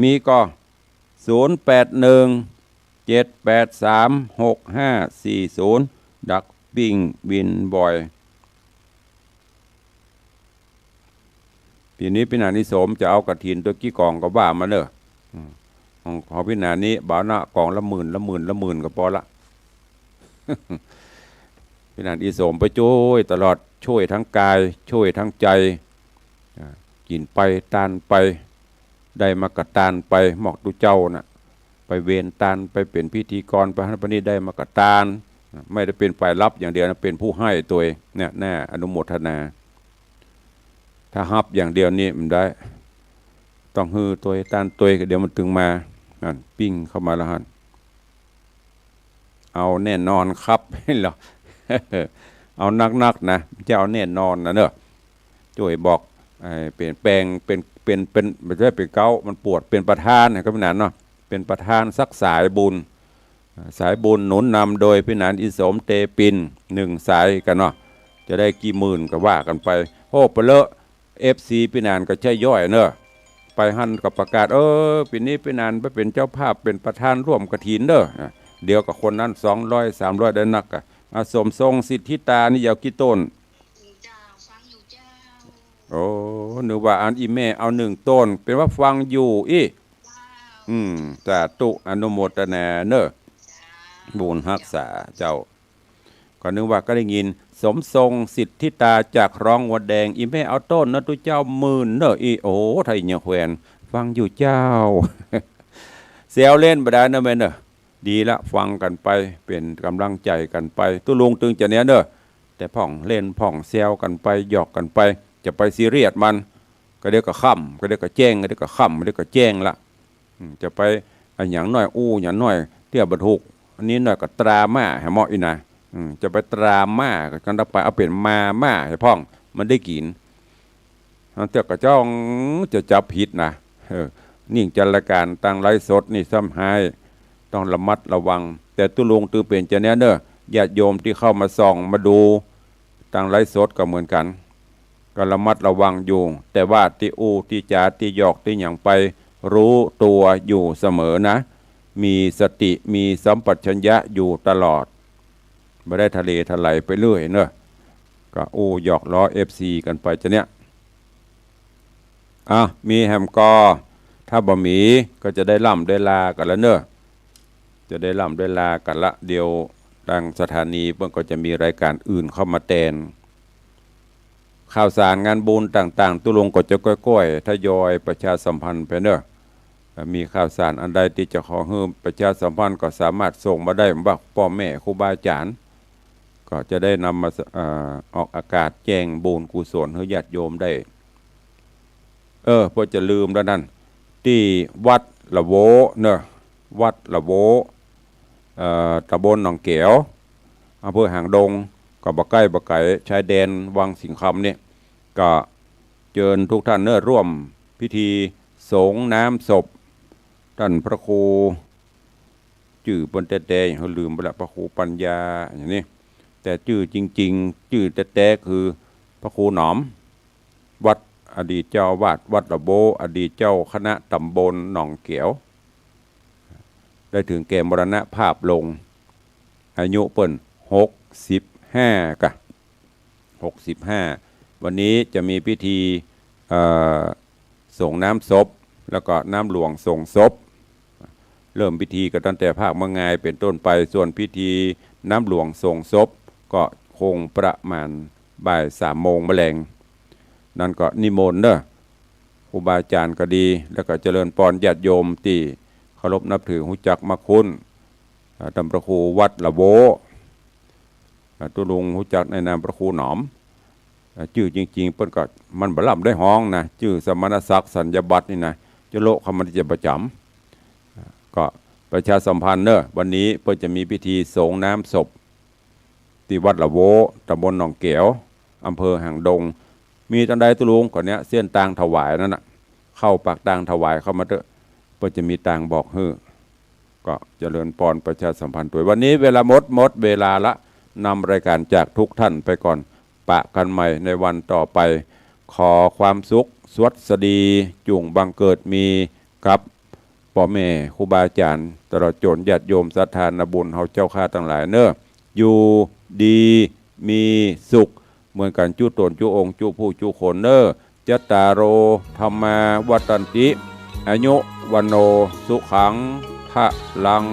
มีก็0817836540ดักปิ้งบินบ่อยปีนี้พินานิสมจะเอากระถินตัวกี่กองก็ว่ามาเนอะของพินานี้บ่าวหน้ากองละหมื่นก็พอละ พินานิสมไปช่วยตลอดช่วยทั้งกายช่วยทั้งใจกินไปตานไปได้มากระตานไปหมอกดูเจ้านะไปเวรตานไปเป็นพิธีกรไปฮันปนี้ได้มากระตานไม่ได้เป็นฝ่ายรับอย่างเดียวนะเป็นผู้ให้ตัวเองเนี่ยแน่อนุโมทนาถ้าฮับอย่างเดียวนี่มันได้ต้องฮือตัวตานตัวเดี๋ยวมันถึงมาปิ้งเข้ามาแล้วฮะเอาแน่นอนครับให้เรา เอานักๆนะจะเอาแน่นอนนะเนอะช่วยบอกเปลี่ยนแปลงเป็นไม่ใช่เป็นเก้ามันปวดเป็นประธานนะก็พี่นานเนาะเป็นประธานสักสายบุญหนุนนำโดยพี่นานอิสมเตปิน1 สายกันเนาะจะได้กี่หมื่นก็ว่ากันไปโอ้เปเลอะFC พี่นานก็ใช่ย่อยเนอะไปหั่นกับประกาศปีนี้พี่นานไปเป็นเจ้าภาพเป็นประธานร่วมกฐินเด้อเดี๋ยวกับคนนั้น200 300ได้นักอะสมทรงสิทธิตานี่ยาวกี่ต้นโอ้นึกว่าอันอีแม่เอา1 ต้นเป็นว่าฟังอยู่สาธุอนุโมทนาเนอะบุญรักษาเจ้าก็นึกว่าก็ได้ยินสมทรงสิทธิตาจากร้องวัดแดงอีแม่เอาต้นนะตุเจ้าหมื่นเนอะโอ้ไทยเนี่ยแขวนฟังอยู่เจ้า เซลเล่นบ่ได้นะแม่เนอะดีละฟังกันไปเป็นกำลังใจกันไปตุลุงตึงจะเนี้ยเนอะแต่พ่องเล่นพ่องเซลกันไปหยอกกันไปจะไปซีเรียสมันก็เดี๋ยวก็ค่ำก็เดี๋ยวก็แจ้งก็เดี๋ยวก็ค่ำก็เดี๋ยวก็แจ้งละจะไปอย่างน้อยอย่างน้อยเที่ยวบรรทุกอันนี้หน่อยก็ตราม่าให้เหมาะอีนะจะไปตราม่ากันต่อไปเอาเป็นม่าให้พ่องมันได้กินเที่ยวก็จ้องจะจับผิดนะนิ่งจัดรายการตั้งไลฟ์สดนี่ซ้ำหายต้องระมัดระวังแต่ตุลุงตือเปลี่ยนจะเนี้ยเนอะญาติโยมที่เข้ามาส่องมาดูตั้งไลฟ์สดก็เหมือนกันก็ระมัดระวังอยู่แต่ว่าที่ที่จาที่หยอกที่อย่างไปรู้ตัวอยู่เสมอนะมีสติมีสัมปชัญญะอยู่ตลอดไม่ได้ทะเลทลายไปเรื่อยเนอะก็หยอกล้อ FC กันไปจะเนี้ยมีแฮมกอถ้าบ่มีก็จะได้ล่ำได้ลากันแล้วเนอะจะได้ล่ำได้ลากันละเดียวทางสถานีเพิ่งก็จะมีรายการอื่นเข้ามาแทนข่าวสารงานบุญต่างๆตุลงก็จะก้อยๆทยอยประชาสัมพันธ์ไปเนอะมีข่าวสารอันใดที่จะขอให้ประชาสัมพันธ์ก็สามารถส่งมาได้ว่าพ่อแม่ครูบาอาจารย์ก็จะได้นำมาออกอากาศแจ้งบุญกุศลให้ญาติโยมได้พอจะลืมแล้วนั่นที่วัดละโวเนอะวัดละโวตำบลหนองเก๋วอำเภอหางดงก็บ่ใกล้บ่ไกลชายแดนวังสิงคำเนี่ยก็เชิญทุกท่านร่วมพิธีสงน้ำศพท่านพระครูจื่อบนแต่เขาลืมไปละพระครูปัญญาอย่างนี้แต่ชื่อจริงๆชื่อแต่คือพระครูหนอมวัดอดีตเจ้าวาดวัดระโบอดีตเจ้าคณะตำบลหนองเก๋วได้ถึงแก่มรณภาพลงอายุเปิ้น65 วันนี้จะมีพิธีส่งน้ำศพแล้วก็น้ำหลวงส่งศพเริ่มพิธีกันตั้งแต่ภาคมะงายเป็นต้นไปส่วนพิธีน้ำหลวงส่งศพก็คงประมาณบ่าย3 โมงแมลงนั่นก็นิมนต์เนอะครูบาอาจารย์ก็ดีแล้วก็เจริญพรญาติโยมที่เคารพนับถือหูจักมักคุ้นท่านพระครูวัดละโวตุลุงหูจักในนามพระครูหนอมชื่อจริงๆเปิ้นก็มันบล่ำได้ห้องนะชื่อสมณศักดิ์สัญญบัตรนี่นะจะโลกคำมันจะประจำก็ประชาสัมพันธ์เนอะวันนี้เปิ้นจะมีพิธีสงน้ำศพที่วัดละโวตำบลหนองเก๋วอำเภอหางดงมีตันใดตุลุงก่อนเนี้ยเส้นต่างถวายนั่นน่ะเข้าปากต่างถวายเข้ามาเถอะเปิ้นจะมีต่างบอก ก็เจริญพรประชาสัมพันธ์ด้วยวันนี้เวลาหมดเวลาละนำรายการจากทุกท่านไปก่อนปะกันใหม่ในวันต่อไปขอความสุขสวัสดีจุงบังเกิดมีกับพ่อแม่ครูบาอาจารย์ตลอดจนญาติโยมศรัทธาบุญเฮาเจ้าข้าทั้งหลายเนอะอยู่ดีมีสุขเหมือนกันจุตนจุองค์จุผู้จุคนเนอะจตารโอธรรมาวัตันติอายุวันโนสุขังพะลัง